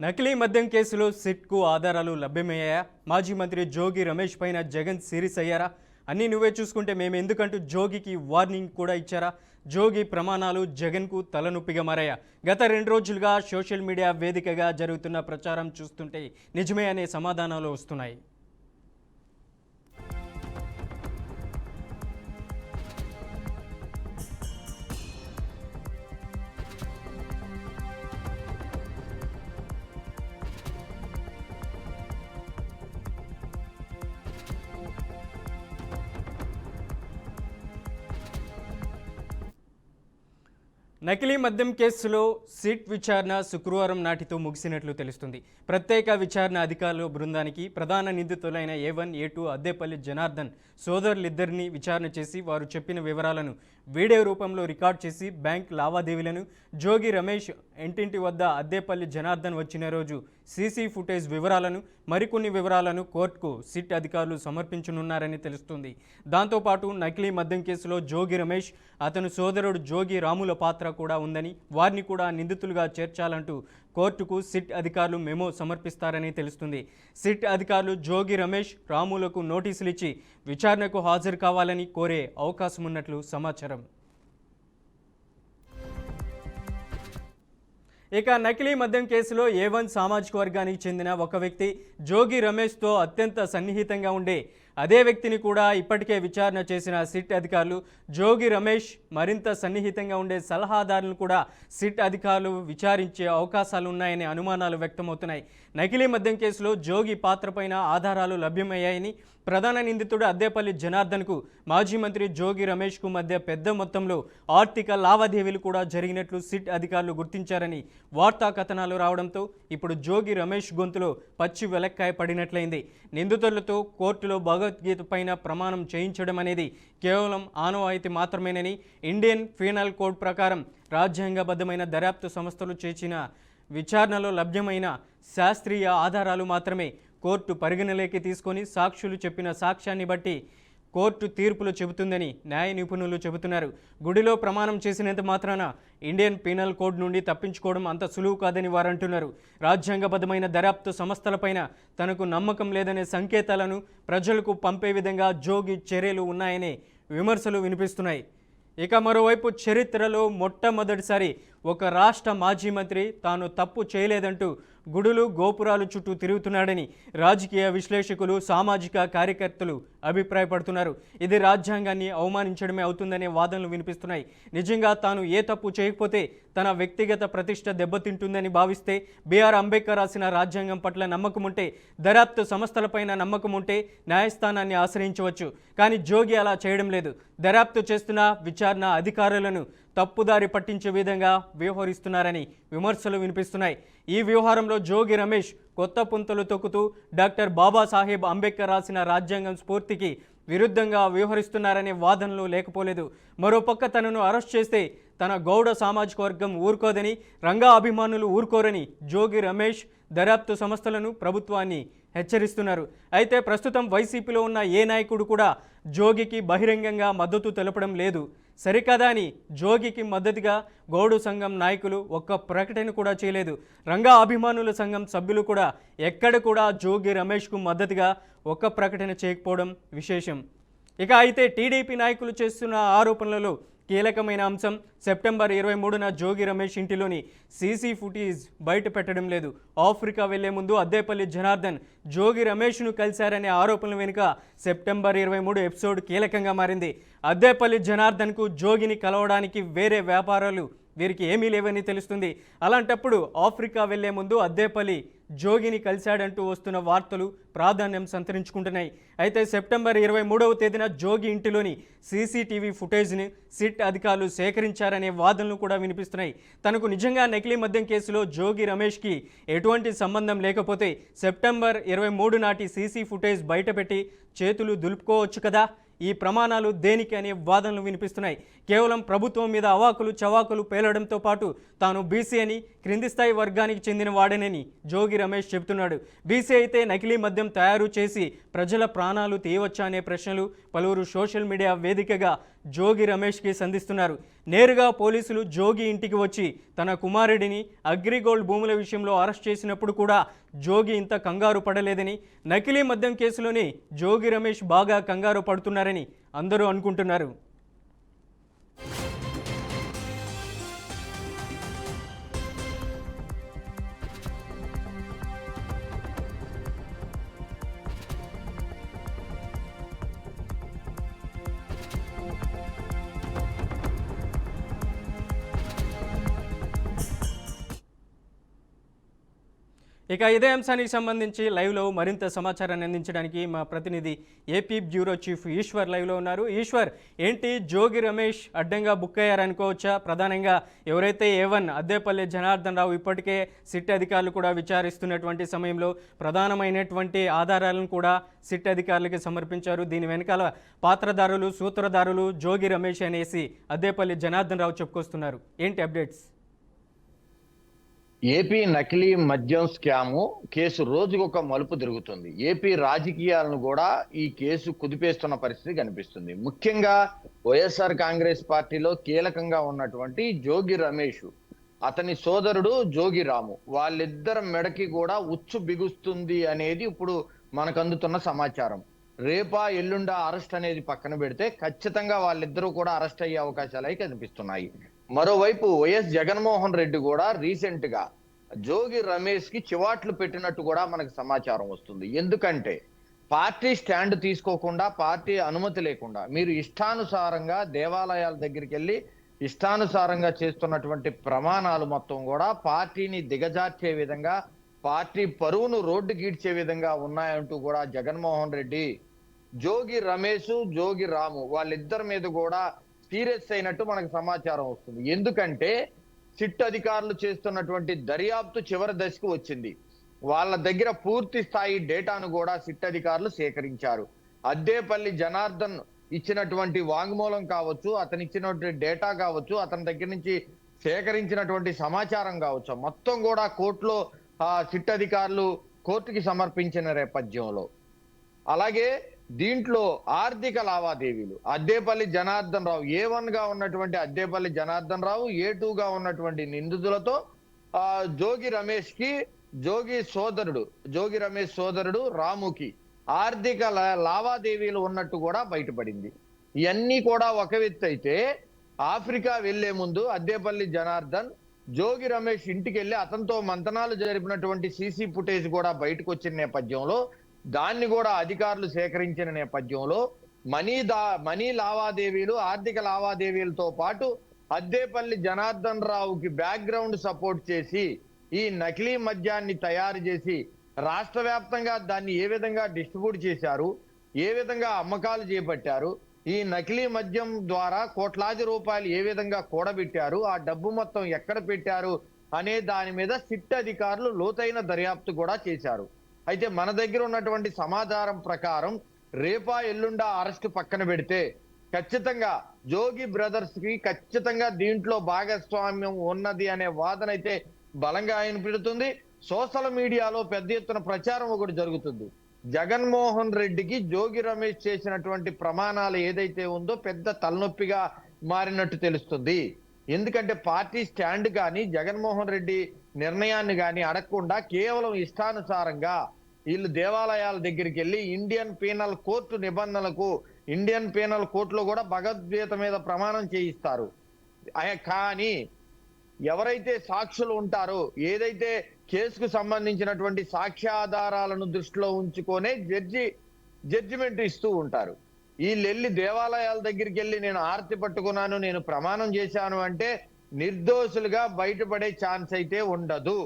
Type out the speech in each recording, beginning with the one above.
నకిలీ మద్యం కేసులో సిట్కు ఆధారాలు లభ్యమయ్యాయా? మాజీ మంత్రి జోగి రమేష్ పైన జగన్ సీరియస్ అయ్యారా? అన్నీ నువ్వే చూసుకుంటే మేము ఎందుకంటూ జోగికి వార్నింగ్ కూడా ఇచ్చారా? జోగి ప్రమాణాలు జగన్కు తలనొప్పిగా మారాయా? గత 2 రోజులుగా సోషల్ మీడియా వేదికగా జరుగుతున్న ప్రచారం చూస్తుంటే నిజమే అనే సమాధానాలు వస్తున్నాయి. నకిలీ మద్యం కేసులో సిట్ విచారణ శుక్రవారం నాటితో ముగిసినట్లు తెలుస్తుంది. ప్రత్యేక విచారణ అధికారుల బృందానికి ప్రధాన నిందితులైన A1, A2 అద్దేపల్లి జనార్దన్ సోదరులిద్దరిని విచారణ చేసి వారు చెప్పిన వివరాలను వీడియో రూపంలో రికార్డ్ చేసి బ్యాంక్ లావాదేవీలను, జోగి రమేష్ ఇంటింటి వద్ద అద్దేపల్లి జనార్దన్ వచ్చిన రోజు సీసీ ఫుటేజ్ వివరాలను, మరికొన్ని వివరాలను కోర్టుకు సిట్ అధికారులు సమర్పించనున్నారని తెలుస్తుంది. దాంతోపాటు నకిలీ మద్యం కేసులో జోగి రమేష్, అతని సోదరుడు జోగి రాముల పాత్ర కూడా ఉందని, వారిని కూడా నిందితులుగా చేర్చాలంటూ కోర్టుకు సిట్ అధికారులు మెమో సమర్పిస్తారని తెలుస్తుంది. సిట్ అధికారులు జోగి రమేష్, రాములకు నోటీసులు ఇచ్చి విచారణకు హాజరు కావాలని కోరే అవకాశం ఉన్నట్లు సమాచారం. ఇక నకిలీ మద్యం కేసులో A1 సామాజిక వర్గానికి చెందిన ఒక వ్యక్తి జోగి రమేష్తో అత్యంత సన్నిహితంగా ఉండే అదే వ్యక్తిని కూడా ఇప్పటికే విచారణ చేసిన సిట్ అధికారులు జోగి రమేష్ మరింత సన్నిహితంగా ఉండే సలహాదారులను కూడా సిట్ అధికారులు విచారించే అవకాశాలు ఉన్నాయనే అనుమానాలు వ్యక్తమవుతున్నాయి. నకిలీ మద్యం కేసులో జోగి పాత్రపైన ఆధారాలు లభ్యమయ్యాయని, ప్రధాన నిందితుడు అద్దేపల్లి జనార్దన్కు మాజీ మంత్రి జోగి రమేష్కు మధ్య పెద్ద మొత్తంలో ఆర్థిక లావాదేవీలు కూడా జరిగినట్లు సిట్ అధికారులు గుర్తించారని వార్తా కథనాలు రావడంతో ఇప్పుడు జోగి రమేష్ గొంతులో పచ్చి వెలక్కాయ పడినట్లయింది. నిందితులతో కోర్టులో భగవద్గీత పైన ప్రమాణం చేయించడం అనేది కేవలం ఆనవాయితీ మాత్రమేనని, ఇండియన్ పీనల్ కోడ్ ప్రకారం రాజ్యాంగబద్ధమైన దర్యాప్తు సంస్థలు చేసిన విచారణలో లభ్యమైన శాస్త్రీయ ఆధారాలు మాత్రమే కోర్టు పరిగణలోకి తీసుకొని సాక్షులు చెప్పిన సాక్ష్యాన్ని బట్టి కోర్టు తీర్పులు చెబుతుందని న్యాయ నిపుణులు చెబుతున్నారు. గుడిలో ప్రమాణం చేసినంత మాత్రాన ఇండియన్ పీనల్ కోడ్ నుండి తప్పించుకోవడం అంత సులువు కాదని వారు అంటున్నారు. రాజ్యాంగబద్ధమైన దర్యాప్తు సంస్థలపైన తనకు నమ్మకం లేదనే సంకేతాలను ప్రజలకు పంపే విధంగా జోగి చర్యలు ఉన్నాయనే విమర్శలు వినిపిస్తున్నాయి. ఇక మరోవైపు చరిత్రలో మొట్టమొదటిసారి ఒక రాష్ట్ర మాజీ మంత్రి తాను తప్పు చేయలేదంటూ గుడులు గోపురాలు చుట్టూ తిరుగుతున్నాడని రాజకీయ విశ్లేషకులు, సామాజిక కార్యకర్తలు అభిప్రాయపడుతున్నారు. ఇది రాజ్యాంగాన్ని అవమానించడమే అవుతుందనే వాదనలు వినిపిస్తున్నాయి. నిజంగా తాను ఏ తప్పు చేయకపోతే తన వ్యక్తిగత ప్రతిష్ట దెబ్బతింటుందని భావిస్తే, బిఆర్ అంబేద్కర్ రాసిన రాజ్యాంగం పట్ల నమ్మకం ఉంటే, దర్యాప్తు సంస్థలపైన నమ్మకం ఉంటే న్యాయస్థానాన్ని ఆశ్రయించవచ్చు. కానీ జోగి అలా చేయడం లేదు. దర్యాప్తు చేస్తున్న విచారణ అధికారులను తప్పుదారి పట్టించే విధంగా వ్యవహరిస్తున్నారని విమర్శలు వినిపిస్తున్నాయి. ఈ వ్యవహారంలో జోగి రమేష్ కొత్త పుంతలు తొక్కుతూ డాక్టర్ బాబాసాహెబ్ అంబేద్కర్ రాసిన రాజ్యాంగం స్ఫూర్తికి విరుద్ధంగా వ్యవహరిస్తున్నారనే వాదనలు లేకపోలేదు. మరోపక్క తనను అరెస్ట్ చేస్తే తన గౌడ సామాజిక వర్గం ఊరుకోదని, రంగా అభిమానులు ఊరుకోరని జోగి రమేష్ దర్యాప్తు సంస్థలను, ప్రభుత్వాన్ని హెచ్చరిస్తున్నారు. అయితే ప్రస్తుతం వైసీపీలో ఉన్న ఏ నాయకుడు కూడా జోగికి బహిరంగంగా మద్దతు తెలపడం లేదు. సరికదా అని జోగికి మద్దతుగా గౌడు సంఘం నాయకులు ఒక్క ప్రకటన కూడా చేయలేదు. రంగా అభిమానుల సంఘం సభ్యులు కూడా ఎక్కడ కూడా జోగి రమేష్కు మద్దతుగా ఒక్క ప్రకటన చేయకపోవడం విశేషం. ఇక అయితే టీడీపీ నాయకులు చేస్తున్న ఆరోపణలలో కీలకమైన అంశం సెప్టెంబర్ 23న జోగి రమేష్ ఇంటిలోని సీసీ ఫుటేజ్ బయట పెట్టడం లేదు. ఆఫ్రికా వెళ్లే ముందు అద్దేపల్లి జనార్దన్ జోగి రమేష్ను కలిశారనే ఆరోపణల వెనుక సెప్టెంబర్ 23 ఎపిసోడ్ కీలకంగా మారింది. అద్దేపల్లి జనార్దన్కు జోగిని కలవడానికి వేరే వ్యాపారాలు వీరికి ఏమీ లేవని తెలుస్తుంది. అలాంటప్పుడు ఆఫ్రికా వెళ్లే ముందు అద్దేపల్లి జోగిని కలిశాడంటూ వస్తున్న వార్తలు ప్రాధాన్యం సంతరించుకుంటున్నాయి. అయితే సెప్టెంబర్ 23వ తేదీన జోగి ఇంటిలోని సీసీటీవీ ఫుటేజ్ని సిట్ అధికారులు సేకరించారనే వాదనలు కూడా వినిపిస్తున్నాయి. తనకు నిజంగా నకిలీ మద్యం కేసులో జోగి రమేష్కి ఎటువంటి సంబంధం లేకపోతే సెప్టెంబర్ 23 నాటి సీసీ ఫుటేజ్ బయటపెట్టి చేతులు దులుపుకోవచ్చు కదా, ఈ ప్రమాణాలు దేనికి అనే వాదనలు వినిపిస్తున్నాయి. కేవలం ప్రభుత్వం మీద అవాకులు చవాకులు పేలడంతో పాటు తాను బీసీ అని, క్రింది స్థాయి వర్గానికి చెందిన వాడనని జోగి రమేష్ చెబుతున్నాడు. బీసీ అయితే నకిలీ మద్యం తయారు చేసి ప్రజల ప్రాణాలు తీయవచ్చా అనే ప్రశ్నలు పలువురు సోషల్ మీడియా వేదికగా జోగి రమేష్కి సంధిస్తున్నారు. నేరుగా పోలీసులు జోగి ఇంటికి వచ్చి తన కుమారుడిని అగ్రిగోల్డ్ భూముల విషయంలో అరెస్ట్ చేసినప్పుడు కూడా జోగి ఇంత కంగారు పడలేదని, నకిలీ మద్యం కేసులోని జోగి రమేష్ బాగా కంగారు పడుతున్నారని అందరూ అనుకుంటున్నారు. ఇక ఇదే అంశానికి సంబంధించి లైవ్లో మరింత సమాచారాన్ని అందించడానికి మా ప్రతినిధి ఏపీ బ్యూరో చీఫ్ ఈశ్వర్ లైవ్లో ఉన్నారు. ఈశ్వర్, ఏంటి జోగి రమేష్ అడ్డంగా బుక్ అయ్యారనుకోవచ్చా? ప్రధానంగా ఎవరైతే A1 అద్దేపల్లి జనార్దన్ రావు ఇప్పటికే సిట్ అధికారులు కూడా విచారిస్తున్నటువంటి సమయంలో ప్రధానమైనటువంటి ఆధారాలను కూడా సిట్ అధికారులకి సమర్పించారు. దీని వెనకాల పాత్రదారులు, సూత్రధారులు జోగి రమేష్ అనేసి అద్దేపల్లి జనార్దన్ రావు చెప్పుకొస్తున్నారు. ఏంటి అప్డేట్స్? ఏపీ నకిలీ మద్యం స్కాము కేసు రోజుకొక మలుపు తిరుగుతుంది. ఏపీ రాజకీయాలను కూడా ఈ కేసు కుదిపేస్తున్న పరిస్థితి కనిపిస్తుంది. ముఖ్యంగా వైఎస్ఆర్ కాంగ్రెస్ పార్టీలో కీలకంగా ఉన్నటువంటి జోగి రమేష్, అతని సోదరుడు జోగి రాము, వాళ్ళిద్దరి మెడకి కూడా ఉచ్చు బిగుస్తుంది అనేది ఇప్పుడు మనకు అందుతున్న సమాచారం. రేపా ఎల్లుండా అరెస్ట్ అనేది పక్కన పెడితే ఖచ్చితంగా వాళ్ళిద్దరూ కూడా అరెస్ట్ అయ్యే అవకాశాలు అయితే కనిపిస్తున్నాయి. మరోవైపు వైఎస్ జగన్మోహన్ రెడ్డి కూడా రీసెంట్ గా జోగి రమేష్ కి చివాట్లు పెట్టినట్టు కూడా మనకు సమాచారం వస్తుంది. ఎందుకంటే పార్టీ స్టాండ్ తీసుకోకుండా, పార్టీ అనుమతి లేకుండా మీరు ఇష్టానుసారంగా దేవాలయాల దగ్గరికి వెళ్ళి ఇష్టానుసారంగా చేస్తున్నటువంటి ప్రమాణాలు మొత్తం కూడా పార్టీని దిగజార్చే విధంగా, పార్టీ పరువును రోడ్డు గీడ్చే విధంగా ఉన్నాయంటూ కూడా జగన్మోహన్ రెడ్డి జోగి రమేష్, జోగి రాము వాళ్ళిద్దరి మీద కూడా సీరియస్ అయినట్టు మనకు సమాచారం వస్తుంది. ఎందుకంటే సిట్ అధికారులు చేస్తున్నటువంటి దర్యాప్తు చివరి దశకు వచ్చింది. వాళ్ళ దగ్గర పూర్తి స్థాయి డేటాను కూడా సిట్ అధికారులు సేకరించారు. అద్దేపల్లి జనార్దన్ ఇచ్చినటువంటి వాంగ్మూలం కావచ్చు, అతను ఇచ్చినటువంటి డేటా కావచ్చు, అతని దగ్గర నుంచి సేకరించినటువంటి సమాచారం కావచ్చు, మొత్తం కూడా కోర్టులో సిట్ అధికారులు కోర్టుకి సమర్పించిన నేపథ్యంలో, అలాగే దీంట్లో ఆర్థిక లావాదేవీలు అద్దేపల్లి జనార్దన్ రావు, A1 గా ఉన్నటువంటి అద్దేపల్లి జనార్దన్ రావు, A2 గా ఉన్నటువంటి నిందితులతో జోగి రమేష్ కి జోగి రమేష్ సోదరుడు రాముకి ఆర్థిక లావాదేవీలు ఉన్నట్టు కూడా బయటపడింది. ఇవన్నీ కూడా ఒక వ్యక్తి అయితే, ఆఫ్రికా వెళ్లే ముందు అద్దేపల్లి జనార్దన్ జోగి రమేష్ ఇంటికి వెళ్ళి అతనితో మంతనాలు జరిపినటువంటి సీసీ ఫుటేజ్ కూడా బయటకు వచ్చిన నేపథ్యంలో, దాన్ని కూడా అధికారులు సేకరించిన నేపథ్యంలో మనీ లావాదేవీలు, ఆర్థిక లావాదేవీలతో పాటు అద్దేపల్లి జనార్దన్ రావుకి బ్యాక్గ్రౌండ్ సపోర్ట్ చేసి ఈ నకిలీ మద్యాన్ని తయారు చేసి రాష్ట్ర వ్యాప్తంగా దాన్ని ఏ విధంగా డిస్ట్రిబ్యూట్ చేశారు, ఏ విధంగా అమ్మకాలు చేపట్టారు, ఈ నకిలీ మద్యం ద్వారా కోట్లాది రూపాయలు ఏ విధంగా కూడబెట్టారు, ఆ డబ్బు మొత్తం ఎక్కడ పెట్టారు అనే దాని మీద సిట్ అధికారులు లోతైన దర్యాప్తు కూడా చేశారు. అయితే మన దగ్గర ఉన్నటువంటి సమాచారం ప్రకారం రేపా ఎల్లుండా అరెస్ట్ పక్కన పెడితే ఖచ్చితంగా జోగి బ్రదర్స్ కి ఖచ్చితంగా దీంట్లో భాగస్వామ్యం ఉన్నది అనే వాదన అయితే బలంగా వినపడుతుంది. సోషల్ మీడియాలో పెద్ద ఎత్తున ప్రచారం ఒకటి జరుగుతుంది. జగన్మోహన్ రెడ్డికి జోగి రమేష్ చేసినటువంటి ప్రమాణాలు ఏదైతే ఉందో పెద్ద తలనొప్పిగా మారినట్టు తెలుస్తుంది. ఎందుకంటే పార్టీ స్టాండ్ కానీ జగన్మోహన్ రెడ్డి నిర్ణయాన్ని కానీ అడగకుండా కేవలం ఇష్టానుసారంగా వీళ్ళు దేవాలయాల దగ్గరికి వెళ్ళి ఇండియన్ పీనల్ కోర్టు నిబంధనలకు, ఇండియన్ పీనల్ కోర్టులో కూడా భగవద్గీత మీద ప్రమాణం చేయిస్తారు. కానీ ఎవరైతే సాక్షులు ఉంటారో, ఏదైతే కేసుకు సంబంధించినటువంటి సాక్ష్యాధారాలను దృష్టిలో ఉంచుకొనే జడ్జిమెంట్ ఇస్తూ ఉంటారు. వీళ్ళు వెళ్ళి దేవాలయాల దగ్గరికి వెళ్ళి నేను ఆర్తి పట్టుకున్నాను, నేను ప్రమాణం చేశాను అంటే నిర్దోషులుగా బయటపడే ఛాన్స్ అయితే ఉండదు.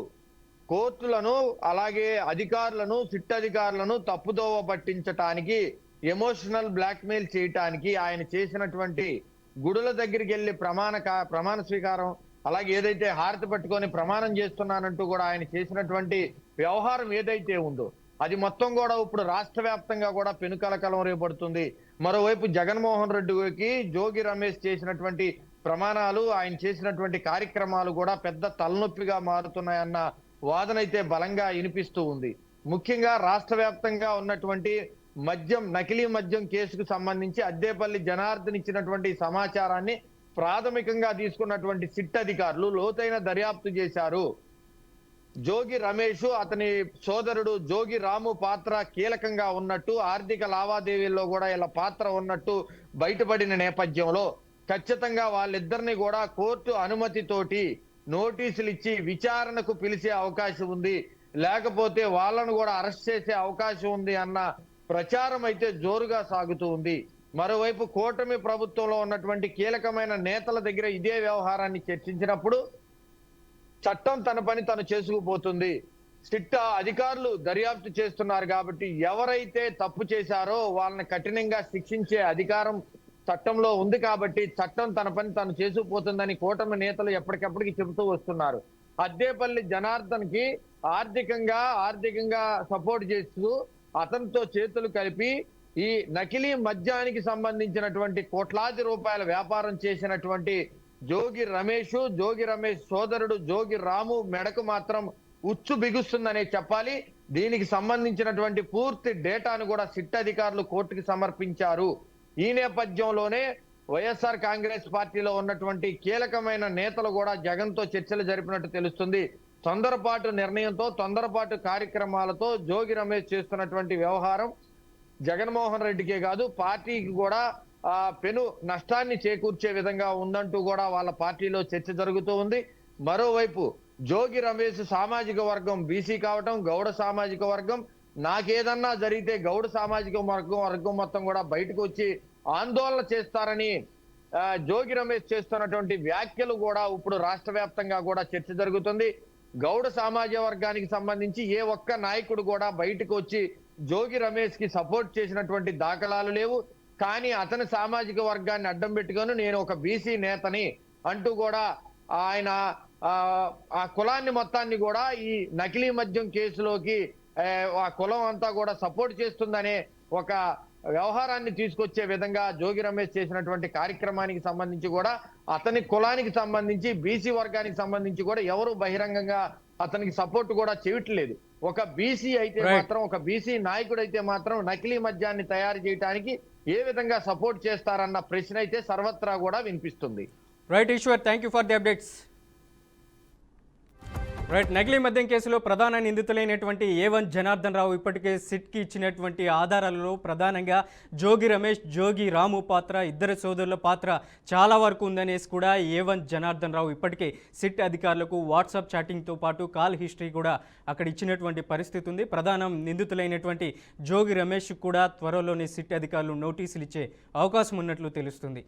కోర్టులను అలాగే అధికారులను, సిట్ అధికారులను తప్పుదోవ పట్టించటానికి, ఎమోషనల్ బ్లాక్మెయిల్ చేయటానికి ఆయన చేసినటువంటి గుడుల దగ్గరికి వెళ్ళి ప్రమాణ స్వీకారం, అలాగే ఏదైతే హారతి పట్టుకొని ప్రమాణం చేస్తున్నానంటూ కూడా ఆయన చేసినటువంటి వ్యవహారం ఏదైతే ఉందో అది మొత్తం కూడా ఇప్పుడు రాష్ట్ర వ్యాప్తంగా కూడా పెనుకలకలం రేపడుతుంది. మరోవైపు జగన్మోహన్ రెడ్డికి జోగి రమేష్ చేసినటువంటి ప్రమాణాలు, ఆయన చేసినటువంటి కార్యక్రమాలు కూడా పెద్ద తలనొప్పిగా మారుతున్నాయన్న వాదన అయితే బలంగా వినిపిస్తూ ఉంది. ముఖ్యంగా రాష్ట్ర వ్యాప్తంగా ఉన్నటువంటి నకిలీ మద్యం కేసుకు సంబంధించి అద్దేపల్లి జనార్దన్ ఇచ్చినటువంటి సమాచారాన్ని ప్రాథమికంగా తీసుకున్నటువంటి సిట్ అధికారులు లోతైన దర్యాప్తు చేశారు. జోగి రమేష్, అతని సోదరుడు జోగి రాము పాత్ర కీలకంగా ఉన్నట్టు, ఆర్థిక లావాదేవీల్లో కూడా ఇలా పాత్ర ఉన్నట్టు బయటపడిన నేపథ్యంలో ఖచ్చితంగా వాళ్ళిద్దరిని కూడా కోర్టు అనుమతితోటి నోటీసులు ఇచ్చి విచారణకు పిలిచే అవకాశం ఉంది, లేకపోతే వాళ్ళను కూడా అరెస్ట్ చేసే అవకాశం ఉంది అన్న ప్రచారం అయితే జోరుగా సాగుతూ ఉంది. మరోవైపు కూటమి ప్రభుత్వంలో ఉన్నటువంటి కీలకమైన నేతల దగ్గర ఇదే వ్యవహారాన్ని చర్చించినప్పుడు చట్టం తన పని తను చేసుకుపోతుంది, సిట్ అధికారులు దర్యాప్తు చేస్తున్నారు కాబట్టి ఎవరైతే తప్పు చేశారో వాళ్ళని కఠినంగా శిక్షించే అధికారం చట్టంలో ఉంది కాబట్టి చట్టం తన పని తను చేసుకుపోతుందని కూటమి నేతలు ఎప్పటికప్పటికి చెబుతూ వస్తున్నారు. అద్దేపల్లి జనార్దన్ కి ఆర్థికంగా సపోర్ట్ చేస్తూ అతనితో చేతులు కలిపి ఈ నకిలీ మద్యానికి సంబంధించినటువంటి కోట్లాది రూపాయల వ్యాపారం చేసినటువంటి జోగి రమేష్ సోదరుడు జోగి రాము మెడకు మాత్రం ఉచ్చు బిగుస్తుందనే చెప్పాలి. దీనికి సంబంధించినటువంటి పూర్తి డేటాను కూడా సిట్ అధికారులు కోర్టుకు సమర్పించారు. ఈ నేపథ్యంలోనే వైఎస్ఆర్ కాంగ్రెస్ పార్టీలో ఉన్నటువంటి కీలకమైన నేతలు కూడా జగన్ తో చర్చలు జరిపినట్టు తెలుస్తుంది. తొందరపాటు నిర్ణయంతో, తొందరపాటు కార్యక్రమాలతో జోగి రమేష్ చేస్తున్నటువంటి వ్యవహారం జగన్మోహన్ రెడ్డికే కాదు పార్టీకి కూడా పెను నష్టాన్ని చేకూర్చే విధంగా ఉందంటూ కూడా వాళ్ళ పార్టీలో చర్చ జరుగుతూ ఉంది. మరోవైపు జోగి రమేష్ సామాజిక వర్గం బీసీ కావటం, గౌడ సామాజిక వర్గం, నాకేదన్నా జరిగితే గౌడ సామాజిక వర్గం మొత్తం కూడా బయటకు వచ్చి ఆందోళన చేస్తారని జోగి రమేష్ చేస్తున్నటువంటి వ్యాఖ్యలు కూడా ఇప్పుడు రాష్ట్ర వ్యాప్తంగా కూడా చర్చ జరుగుతుంది. గౌడ సామాజిక వర్గానికి సంబంధించి ఏ ఒక్క నాయకుడు కూడా బయటకు వచ్చి జోగి రమేష్ కి సపోర్ట్ చేసినటువంటి దాఖలాలు లేవు. కానీ అతని సామాజిక వర్గాన్ని అడ్డం పెట్టుకొని నేను ఒక బీసీ నేతని అంటూ కూడా ఆయన ఆ కులాన్ని మొత్తాన్ని కూడా ఈ నకిలీ మద్యం కేసులోకి ఆ కులం అంతా కూడా సపోర్ట్ చేస్తుందనే ఒక వ్యవహారాన్ని తీసుకొచ్చే విధంగా జోగి రమేష్ చేసినటువంటి కార్యక్రమానికి సంబంధించి కూడా అతని కులానికి సంబంధించి బీసీ వర్గానికి సంబంధించి కూడా ఎవరు బహిరంగంగా అతనికి సపోర్ట్ కూడా చేయట్లేదు. ఒక బీసీ అయితే మాత్రం, ఒక బీసీ నాయకుడు అయితే మాత్రం నకిలీ మద్యాన్ని తయారు చేయడానికి ఏ విధంగా సపోర్ట్ చేస్తారన్న ప్రశ్న అయితే సర్వత్రా కూడా వినిపిస్తుంది. Right Eshwar, thank you for the updates. Right, నకిలీ మద్యం కేసులో ప్రధాన నిందితులైనటువంటి A1 జనార్దన్ రావు ఇప్పటికే సిట్కి ఇచ్చినటువంటి ఆధారాలలో ప్రధానంగా జోగి రమేష్, జోగి రాము పాత్ర, ఇద్దరు సోదరుల పాత్ర చాలా వరకు ఉందనేసి కూడా A1 జనార్దన్ రావు ఇప్పటికే సిట్ అధికారులకు వాట్సాప్ చాటింగ్తో పాటు కాల్ హిస్టరీ కూడా అక్కడ ఇచ్చినటువంటి పరిస్థితి ఉంది. ప్రధాన నిందితులైనటువంటి జోగి రమేష్ కూడా త్వరలోనే సిట్ అధికారులు నోటీసులు ఇచ్చే అవకాశం ఉన్నట్లు తెలుస్తుంది.